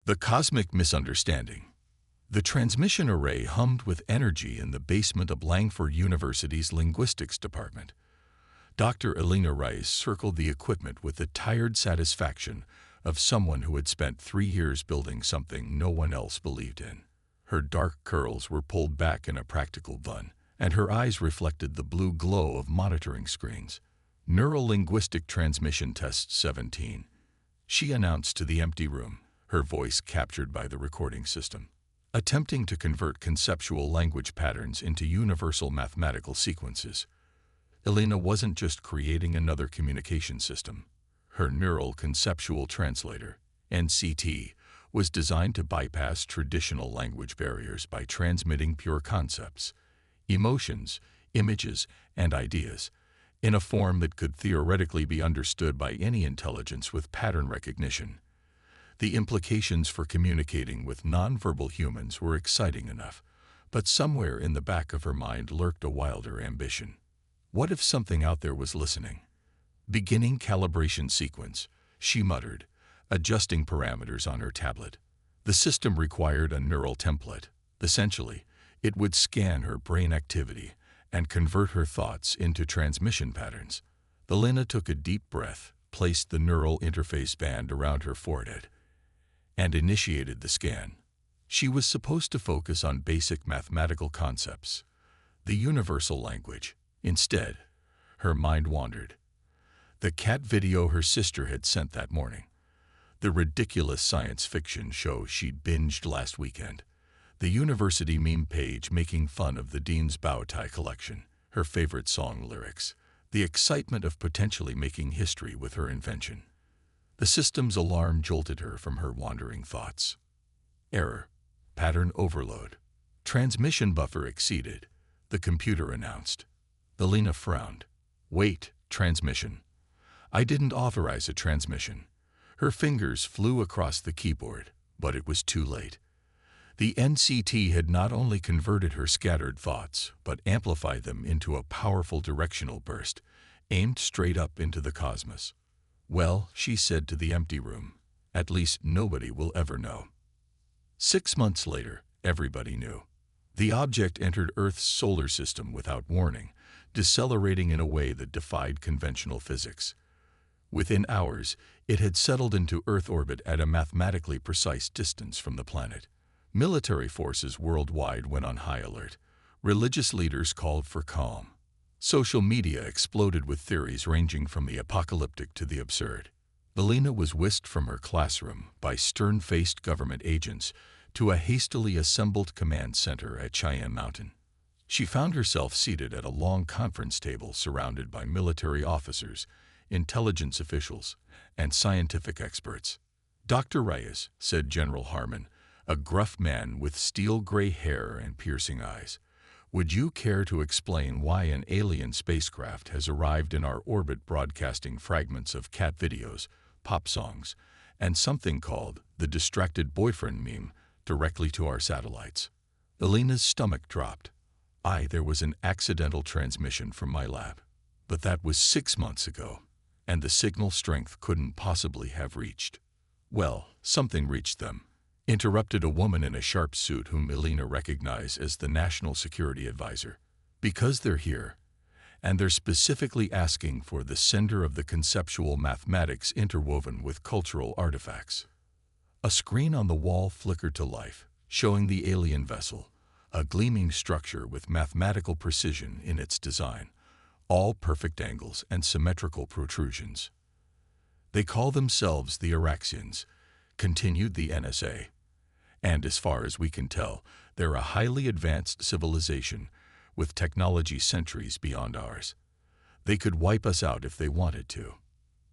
The Cosmic Misunderstanding. The transmission array hummed with energy in the basement of Langford University's linguistics department. Dr. Elena Rice circled the equipment with the tired satisfaction of someone who had spent 3 years building something no one else believed in. Her dark curls were pulled back in a practical bun, and her eyes reflected the blue glow of monitoring screens. Neurolinguistic Transmission Test 17, she announced to the empty room, her voice captured by the recording system. Attempting to convert conceptual language patterns into universal mathematical sequences, Elena wasn't just creating another communication system. Her Neural Conceptual Translator, NCT, was designed to bypass traditional language barriers by transmitting pure concepts, emotions, images, and ideas in a form that could theoretically be understood by any intelligence with pattern recognition. The implications for communicating with nonverbal humans were exciting enough, but somewhere in the back of her mind lurked a wilder ambition. What if something out there was listening? Beginning calibration sequence, she muttered, adjusting parameters on her tablet. The system required a neural template. Essentially, it would scan her brain activity and convert her thoughts into transmission patterns. Elena took a deep breath, placed the neural interface band around her forehead, and initiated the scan. She was supposed to focus on basic mathematical concepts, the universal language. Instead, her mind wandered. The cat video her sister had sent that morning, the ridiculous science fiction show she'd binged last weekend, the university meme page making fun of the Dean's bow tie collection, her favorite song lyrics, the excitement of potentially making history with her invention. The system's alarm jolted her from her wandering thoughts. Error. Pattern overload. Transmission buffer exceeded, the computer announced. Elena frowned. Wait, transmission. I didn't authorize a transmission. Her fingers flew across the keyboard, but it was too late. The NCT had not only converted her scattered thoughts, but amplified them into a powerful directional burst, aimed straight up into the cosmos. Well, she said to the empty room, at least nobody will ever know. 6 months later, everybody knew. The object entered Earth's solar system without warning, decelerating in a way that defied conventional physics. Within hours, it had settled into Earth orbit at a mathematically precise distance from the planet. Military forces worldwide went on high alert. Religious leaders called for calm. Social media exploded with theories ranging from the apocalyptic to the absurd. Elena was whisked from her classroom by stern-faced government agents to a hastily assembled command center at Cheyenne Mountain. She found herself seated at a long conference table surrounded by military officers, intelligence officials, and scientific experts. Dr. Reyes, said General Harmon, a gruff man with steel-gray hair and piercing eyes, would you care to explain why an alien spacecraft has arrived in our orbit broadcasting fragments of cat videos, pop songs, and something called the distracted boyfriend meme directly to our satellites? Elena's stomach dropped. There was an accidental transmission from my lab. But that was 6 months ago, and the signal strength couldn't possibly have reached. Well, something reached them, interrupted a woman in a sharp suit whom Elena recognized as the National Security Advisor. Because they're here, and they're specifically asking for the sender of the conceptual mathematics interwoven with cultural artifacts. A screen on the wall flickered to life, showing the alien vessel, a gleaming structure with mathematical precision in its design, all perfect angles and symmetrical protrusions. They call themselves the Araxians, continued the NSA. And as far as we can tell, they're a highly advanced civilization with technology centuries beyond ours. They could wipe us out if they wanted to.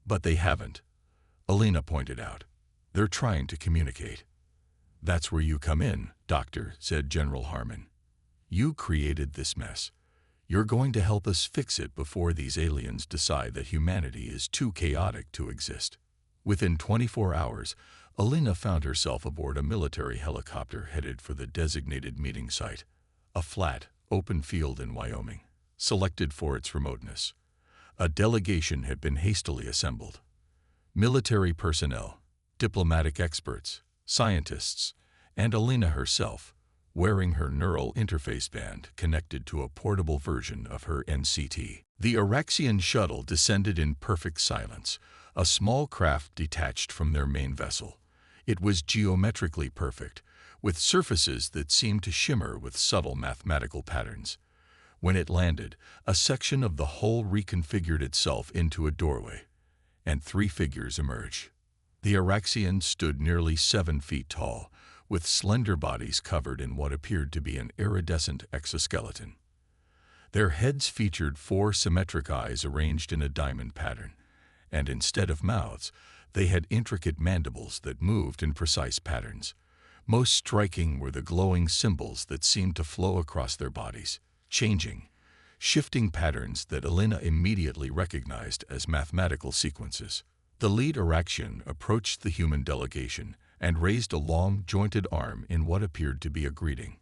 But they haven't, Elena pointed out. They're trying to communicate. That's where you come in, Doctor, said General Harmon. You created this mess. You're going to help us fix it before these aliens decide that humanity is too chaotic to exist. Within 24 hours, Elena found herself aboard a military helicopter headed for the designated meeting site, a flat, open field in Wyoming, selected for its remoteness. A delegation had been hastily assembled. Military personnel, diplomatic experts, scientists, and Alina herself, wearing her neural interface band connected to a portable version of her NCT. The Araxian shuttle descended in perfect silence, a small craft detached from their main vessel. It was geometrically perfect, with surfaces that seemed to shimmer with subtle mathematical patterns. When it landed, a section of the hull reconfigured itself into a doorway, and 3 figures emerged. The Araxians stood nearly 7 feet tall, with slender bodies covered in what appeared to be an iridescent exoskeleton. Their heads featured 4 symmetric eyes arranged in a diamond pattern, and instead of mouths, they had intricate mandibles that moved in precise patterns. Most striking were the glowing symbols that seemed to flow across their bodies, shifting patterns that Alina immediately recognized as mathematical sequences. The lead Araxian approached the human delegation and raised a long, jointed arm in what appeared to be a greeting.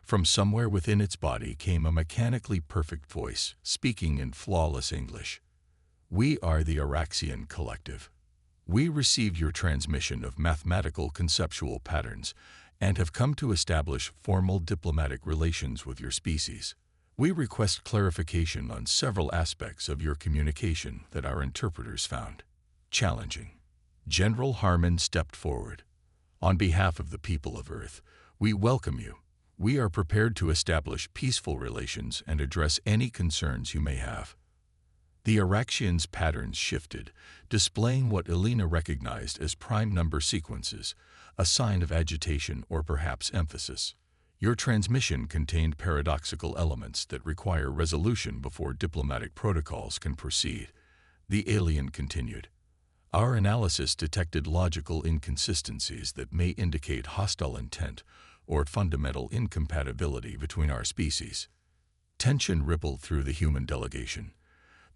From somewhere within its body came a mechanically perfect voice, speaking in flawless English. "We are the Araxian Collective. We receive your transmission of mathematical conceptual patterns and have come to establish formal diplomatic relations with your species. We request clarification on several aspects of your communication that our interpreters found challenging." General Harmon stepped forward. "On behalf of the people of Earth, we welcome you. We are prepared to establish peaceful relations and address any concerns you may have." The Araxians' patterns shifted, displaying what Alina recognized as prime number sequences, a sign of agitation or perhaps emphasis. "Your transmission contained paradoxical elements that require resolution before diplomatic protocols can proceed," the alien continued. "Our analysis detected logical inconsistencies that may indicate hostile intent or fundamental incompatibility between our species." Tension rippled through the human delegation.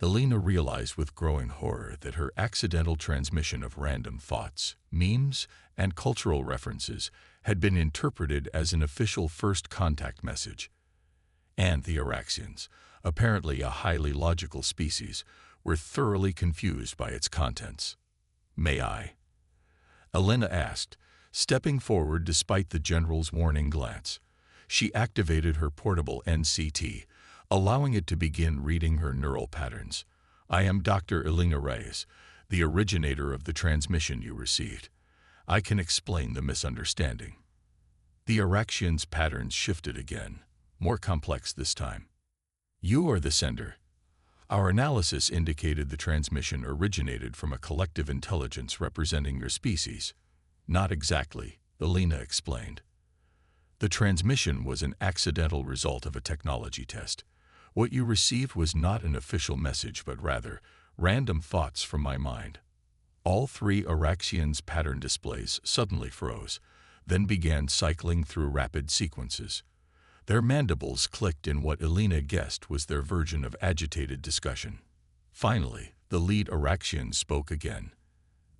Alina realized with growing horror that her accidental transmission of random thoughts, memes, and cultural references had been interpreted as an official first contact message. And the Araxians, apparently a highly logical species, were thoroughly confused by its contents. "May I?" Alina asked, stepping forward despite the general's warning glance. She activated her portable NCT, allowing it to begin reading her neural patterns. "I am Dr. Alina Reyes, the originator of the transmission you received. I can explain the misunderstanding." The Araxian's patterns shifted again, more complex this time. "You are the sender. Our analysis indicated the transmission originated from a collective intelligence representing your species." "Not exactly," Alina explained. "The transmission was an accidental result of a technology test. What you received was not an official message, but rather random thoughts from my mind." All 3 Araxians' pattern displays suddenly froze, then began cycling through rapid sequences. Their mandibles clicked in what Alina guessed was their version of agitated discussion. Finally, the lead Araxian spoke again.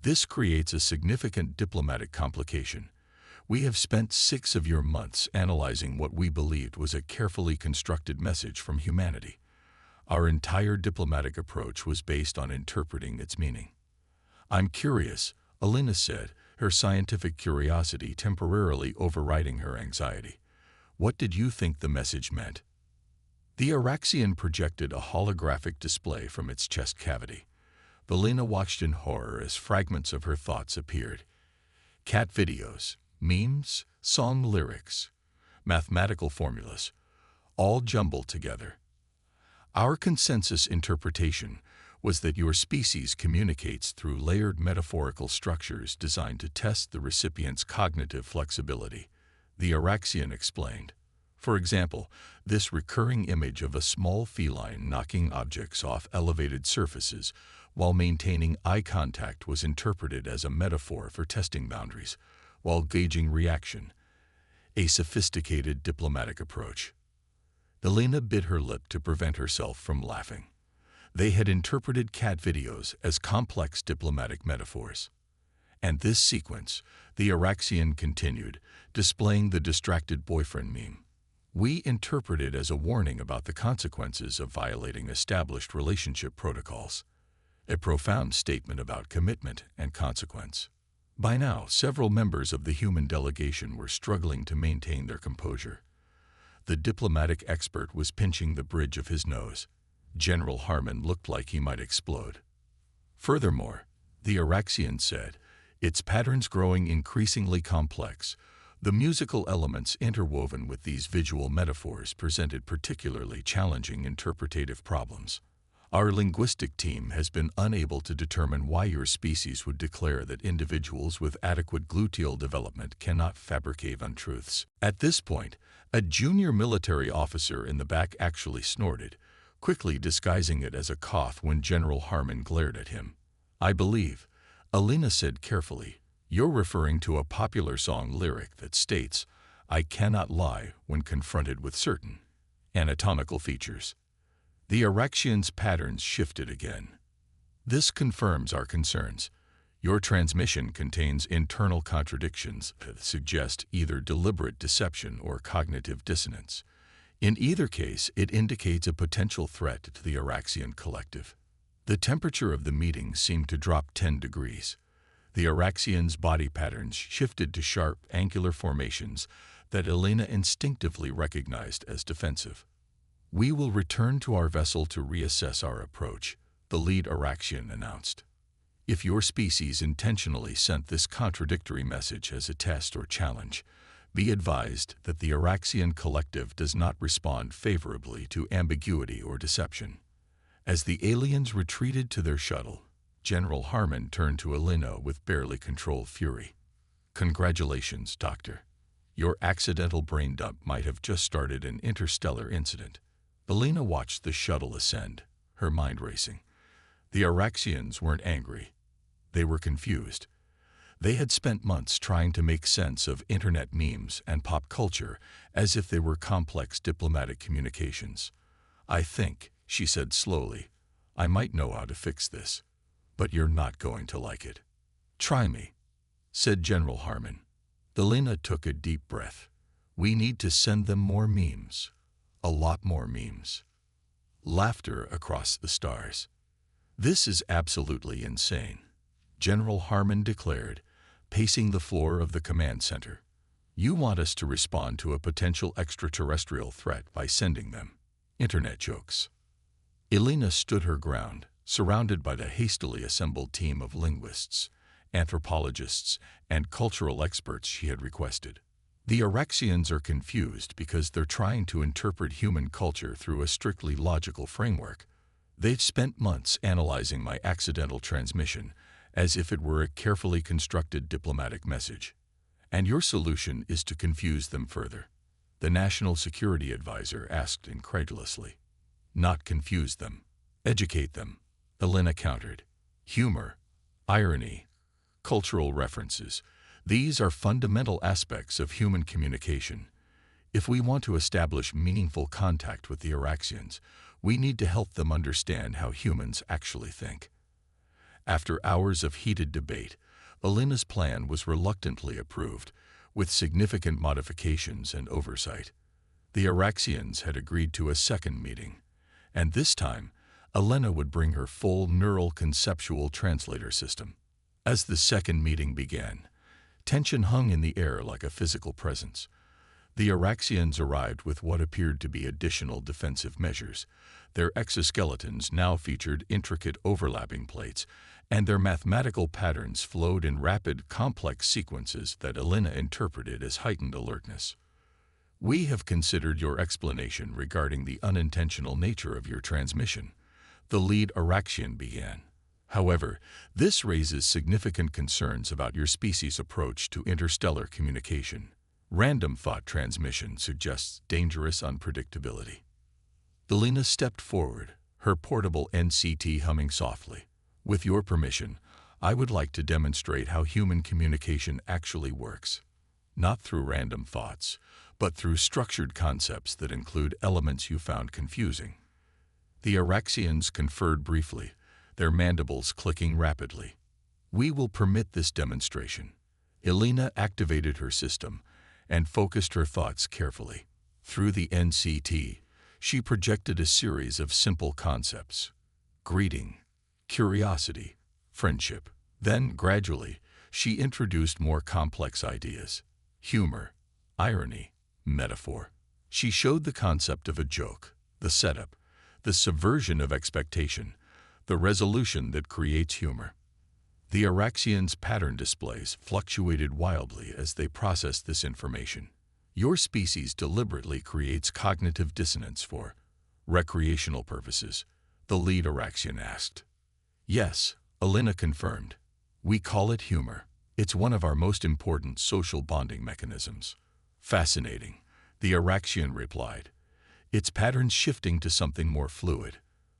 "This creates a significant diplomatic complication. We have spent 6 of your months analyzing what we believed was a carefully constructed message from humanity. Our entire diplomatic approach was based on interpreting its meaning." "I'm curious," Alina said, her scientific curiosity temporarily overriding her anxiety. "What did you think the message meant?" The Araxian projected a holographic display from its chest cavity. Alina watched in horror as fragments of her thoughts appeared. Cat videos, memes, song lyrics, mathematical formulas, all jumbled together. "Our consensus interpretation was that your species communicates through layered metaphorical structures designed to test the recipient's cognitive flexibility," the Araxian explained. "For example, this recurring image of a small feline knocking objects off elevated surfaces while maintaining eye contact was interpreted as a metaphor for testing boundaries, while gauging reaction, a sophisticated diplomatic approach." Alina bit her lip to prevent herself from laughing. They had interpreted cat videos as complex diplomatic metaphors. "And this sequence," the Araxian continued, displaying the distracted boyfriend meme, "we interpret it as a warning about the consequences of violating established relationship protocols. A profound statement about commitment and consequence." By now, several members of the human delegation were struggling to maintain their composure. The diplomatic expert was pinching the bridge of his nose. General Harmon looked like he might explode. Furthermore, the Araxian said, its patterns growing increasingly complex. The musical elements interwoven with these visual metaphors presented particularly challenging interpretative problems. Our linguistic team has been unable to determine why your species would declare that individuals with adequate gluteal development cannot fabricate untruths. At this point, a junior military officer in the back actually snorted, quickly disguising it as a cough when General Harmon glared at him. I believe, Alina said carefully, you're referring to a popular song lyric that states, I cannot lie when confronted with certain anatomical features. The Araxian's patterns shifted again. This confirms our concerns. Your transmission contains internal contradictions that suggest either deliberate deception or cognitive dissonance. In either case, it indicates a potential threat to the Araxian collective. The temperature of the meeting seemed to drop 10 degrees. The Araxian's body patterns shifted to sharp, angular formations that Elena instinctively recognized as defensive. We will return to our vessel to reassess our approach, the lead Araxian announced. If your species intentionally sent this contradictory message as a test or challenge, be advised that the Araxian collective does not respond favorably to ambiguity or deception. As the aliens retreated to their shuttle, General Harmon turned to Elena with barely controlled fury. Congratulations, Doctor. Your accidental brain dump might have just started an interstellar incident. Elena watched the shuttle ascend, her mind racing. The Araxians weren't angry. They were confused. They had spent months trying to make sense of internet memes and pop culture as if they were complex diplomatic communications. I think, she said slowly, I might know how to fix this, but you're not going to like it. Try me, said General Harmon. Elena took a deep breath. We need to send them more memes. A lot more memes. Laughter across the stars. This is absolutely insane, General Harmon declared, pacing the floor of the command center. You want us to respond to a potential extraterrestrial threat by sending them internet jokes. Elena stood her ground, surrounded by the hastily assembled team of linguists, anthropologists, and cultural experts she had requested. The Araxians are confused because they're trying to interpret human culture through a strictly logical framework. They've spent months analyzing my accidental transmission as if it were a carefully constructed diplomatic message. And your solution is to confuse them further, the National Security Advisor asked incredulously. Not confuse them. Educate them, Elena countered. Humor, irony, cultural references, these are fundamental aspects of human communication. If we want to establish meaningful contact with the Araxians, we need to help them understand how humans actually think. After hours of heated debate, Elena's plan was reluctantly approved, with significant modifications and oversight. The Araxians had agreed to a second meeting, and this time, Elena would bring her full neural conceptual translator system. As the second meeting began, tension hung in the air like a physical presence. The Araxians arrived with what appeared to be additional defensive measures. Their exoskeletons now featured intricate overlapping plates, and their mathematical patterns flowed in rapid, complex sequences that Elena interpreted as heightened alertness. We have considered your explanation regarding the unintentional nature of your transmission, the lead Araxian began. However, this raises significant concerns about your species' approach to interstellar communication. Random thought transmission suggests dangerous unpredictability. Elena stepped forward, her portable NCT humming softly. With your permission, I would like to demonstrate how human communication actually works. Not through random thoughts, but through structured concepts that include elements you found confusing. The Araxians conferred briefly, their mandibles clicking rapidly. We will permit this demonstration. Elena activated her system and focused her thoughts carefully. Through the NCT, she projected a series of simple concepts: greeting, curiosity, friendship. Then, gradually, she introduced more complex ideas: humor, irony, metaphor. She showed the concept of a joke, the setup, the subversion of expectation, the resolution that creates humor. The Araxians' pattern displays fluctuated wildly as they processed this information. Your species deliberately creates cognitive dissonance for recreational purposes, the lead Araxian asked. Yes, Alina confirmed. We call it humor. It's one of our most important social bonding mechanisms. Fascinating, the Araxian replied. Its patterns shifting to something more fluid.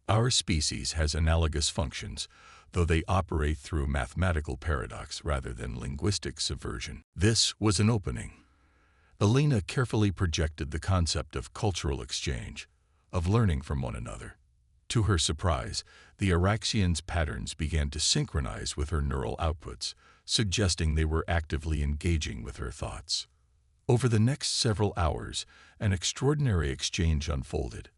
Our species has analogous functions, though they operate through mathematical paradox rather than linguistic subversion. This was an opening. Alina carefully projected the concept of cultural exchange, of learning from one another. To her surprise, the Araxians' patterns began to synchronize with her neural outputs, suggesting they were actively engaging with her thoughts. Over the next several hours, an extraordinary exchange unfolded.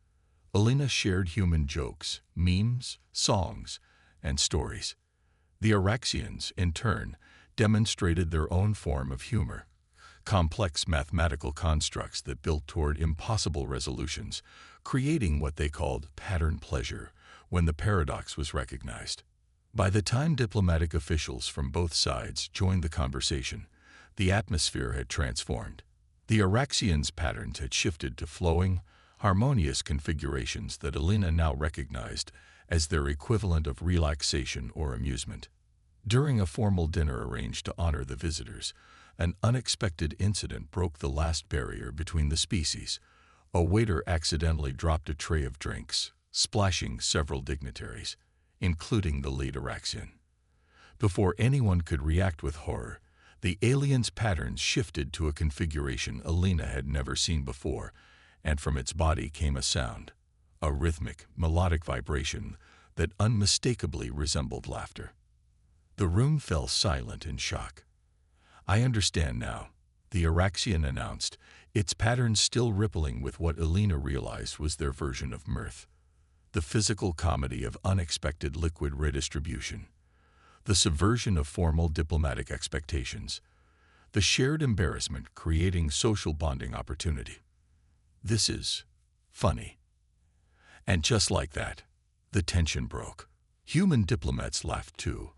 Alina shared human jokes, memes, songs, and stories. The Araxians, in turn, demonstrated their own form of humor, complex mathematical constructs that built toward impossible resolutions, creating what they called pattern pleasure when the paradox was recognized. By the time diplomatic officials from both sides joined the conversation, the atmosphere had transformed. The Araxians' patterns had shifted to flowing, harmonious configurations that Alina now recognized as their equivalent of relaxation or amusement. During a formal dinner arranged to honor the visitors, an unexpected incident broke the last barrier between the species. A waiter accidentally dropped a tray of drinks, splashing several dignitaries, including the lead Araxian. Before anyone could react with horror, the alien's patterns shifted to a configuration Alina had never seen before, and from its body came a sound, a rhythmic, melodic vibration that unmistakably resembled laughter. The room fell silent in shock. I understand now, the Araxian announced, its patterns still rippling with what Alina realized was their version of mirth. The physical comedy of unexpected liquid redistribution. The subversion of formal diplomatic expectations. The shared embarrassment creating social bonding opportunity. This is funny. And just like that, the tension broke. Human diplomats laughed too,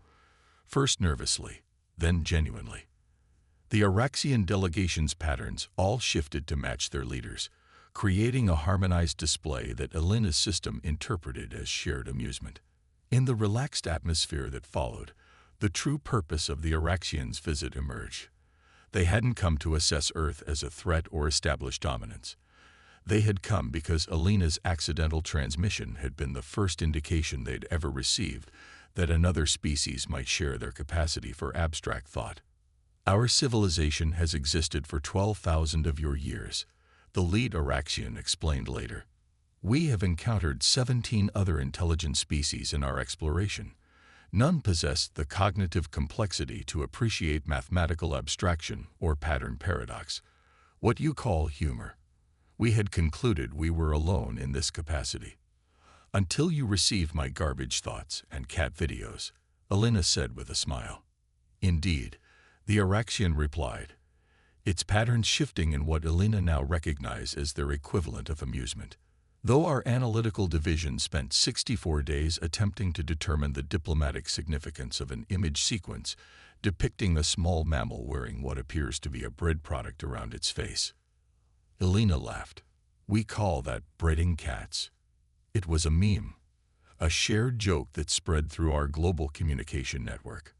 first nervously, then genuinely. The Araxian delegation's patterns all shifted to match their leaders, creating a harmonized display that Alina's system interpreted as shared amusement. In the relaxed atmosphere that followed, the true purpose of the Araxians' visit emerged. They hadn't come to assess Earth as a threat or establish dominance. They had come because Alina's accidental transmission had been the first indication they'd ever received that another species might share their capacity for abstract thought. Our civilization has existed for 12,000 of your years, the lead Araxian explained later. We have encountered 17 other intelligent species in our exploration. None possessed the cognitive complexity to appreciate mathematical abstraction or pattern paradox, what you call humor. We had concluded we were alone in this capacity. Until you receive my garbage thoughts and cat videos, Alina said with a smile. Indeed, the Araxian replied, its patterns shifting in what Alina now recognized as their equivalent of amusement. Though our analytical division spent 64 days attempting to determine the diplomatic significance of an image sequence depicting a small mammal wearing what appears to be a bread product around its face. Alina laughed. We call that breading cats. It was a meme, a shared joke that spread through our global communication network.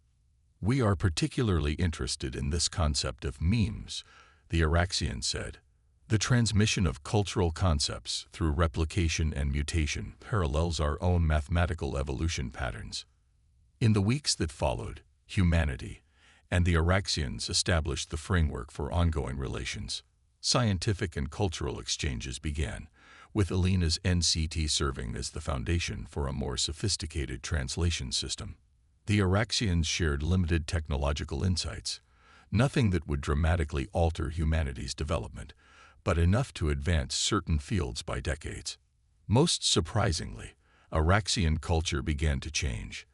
We are particularly interested in this concept of memes, the Araxian said. The transmission of cultural concepts through replication and mutation parallels our own mathematical evolution patterns. In the weeks that followed, humanity and the Araxians established the framework for ongoing relations. Scientific and cultural exchanges began, with Alina's NCT serving as the foundation for a more sophisticated translation system. The Araxians shared limited technological insights, nothing that would dramatically alter humanity's development, but enough to advance certain fields by decades. Most surprisingly, Araxian culture began to change.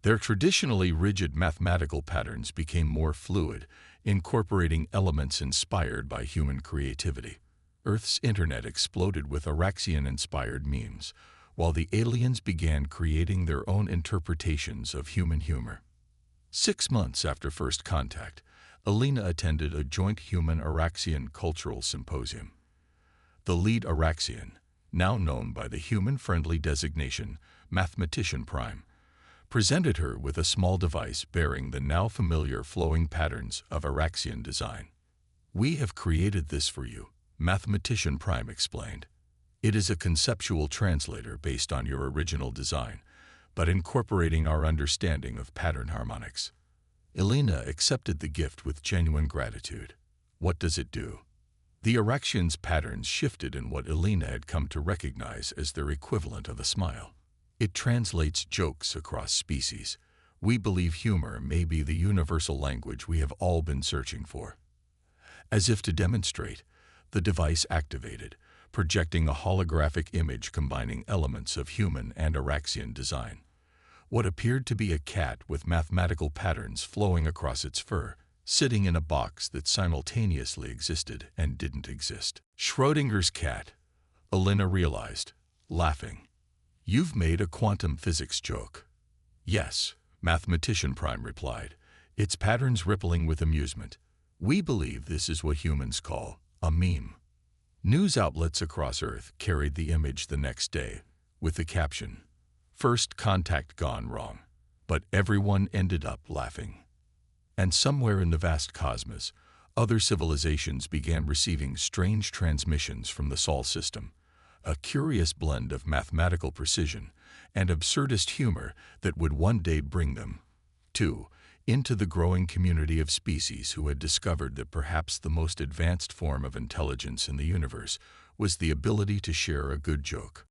Their traditionally rigid mathematical patterns became more fluid, incorporating elements inspired by human creativity. Earth's internet exploded with Araxian-inspired memes, while the aliens began creating their own interpretations of human humor. 6 months after first contact, Alina attended a joint human-Araxian cultural symposium. The lead Araxian, now known by the human-friendly designation Mathematician Prime, presented her with a small device bearing the now familiar flowing patterns of Araxian design. "We have created this for you," Mathematician Prime explained. "It is a conceptual translator based on your original design, but incorporating our understanding of pattern harmonics." Alina accepted the gift with genuine gratitude. What does it do? The Araxians' patterns shifted in what Alina had come to recognize as their equivalent of a smile. It translates jokes across species. We believe humor may be the universal language we have all been searching for. As if to demonstrate, the device activated, projecting a holographic image combining elements of human and Araxian design. What appeared to be a cat with mathematical patterns flowing across its fur, sitting in a box that simultaneously existed and didn't exist. Schrödinger's cat, Alina realized, laughing. "You've made a quantum physics joke." "Yes," Mathematician Prime replied, its patterns rippling with amusement. "We believe this is what humans call a meme." News outlets across Earth carried the image the next day, with the caption, "First contact gone wrong." But everyone ended up laughing. And somewhere in the vast cosmos, other civilizations began receiving strange transmissions from the Sol system, a curious blend of mathematical precision and absurdist humor that would one day bring them, too, into the growing community of species who had discovered that perhaps the most advanced form of intelligence in the universe was the ability to share a good joke.